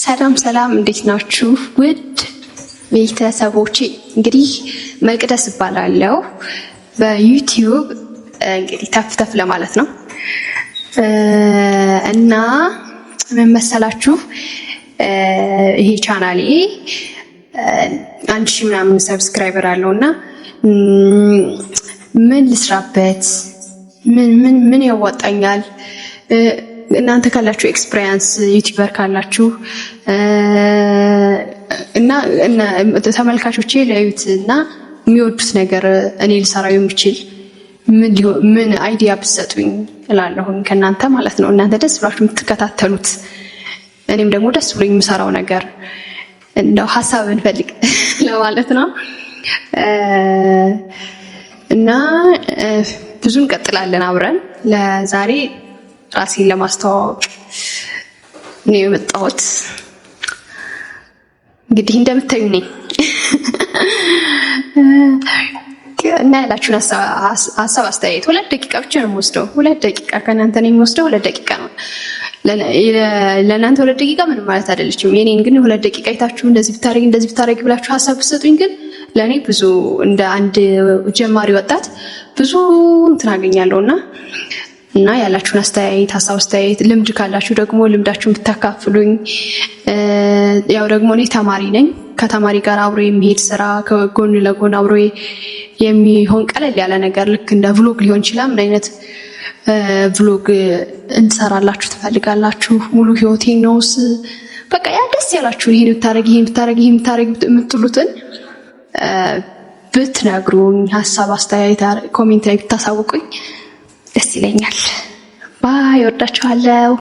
ሰላም እንዴት ናችሁ? ውድ ቤተሰቦቼ እንግዲህ መቅደስ እባላለሁ። በዩቲዩብ እንግዲህ ተፍ ለማለት ነው እና ምን መሰላችሁ ይሄ ቻናሌ 1000 ምናምን ሰብስክራይበር አለውና ምን ልስራበት ምን ያዋጣኛል እናንተ ካላችሁ ኤክስፒሪየንስ ዩቲዩበር ካላችሁ እና ተመልካቾቼ ለዩትና የሚወዱት ነገር እኔ ልሰራው የምችል ምን አይዲያ ብትሰጡኝ እላለሁ ከናንተ ማለት ነው። እናንተ ደስ ብላችሁ የምትከታተሉት እኔም ደግሞ ደስ ብሎኝ የምሰራው ነገር እንደው ሐሳብ እንፈልግ ለማለት ነው እና ብዙ እንቀጥላለን አብረን። ለዛሬ ራሴን ለማስተዋወቅ ነው የመጣሁት። እንግዲህ እንደምታዩ ነኝ እና ያላችሁን ሐሳብ አስተያየት 2 ደቂቃ ብቻ ነው የምወስደው። 2 ደቂቃ ከእናንተ ነው የምወስደው። 2 ደቂቃ ነው ለእናንተ 2 ደቂቃ ምንም ማለት አይደለችም። የኔን ግን 2 ደቂቃ አይታችሁ እንደዚህ ብታረጊ ብላችሁ ሐሳብ ብትሰጡኝ ግን ለኔ ብዙ እንደ አንድ ጀማሪ ወጣት ብዙ እንትን አገኛለሁና እና ያላችሁን ሐሳብ አስተያየት ልምድ ካላችሁ ደግሞ ልምዳችሁን ብታካፍሉኝ። ያው ደግሞ እኔ ተማሪ ነኝ። ከተማሪ ጋር አብሮ የሚሄድ ስራ ከጎን ለጎን አብሮ የሚሆን ቀለል ያለ ነገር ልክ እንደ ቭሎግ ሊሆን ይችላል። ምን አይነት ቭሎግ እንሰራላችሁ ትፈልጋላችሁ? ሙሉ ህይወቴን ነውስ በቃ ያ ደስ ያላችሁ ይሄን ብታረጊ የምትሉትን ብትነግሩኝ ሐሳብ አስተያየት ኮሜንት ላይ ብታሳውቁኝ ደስ ይለኛል። ባይ ወዳችኋለሁ።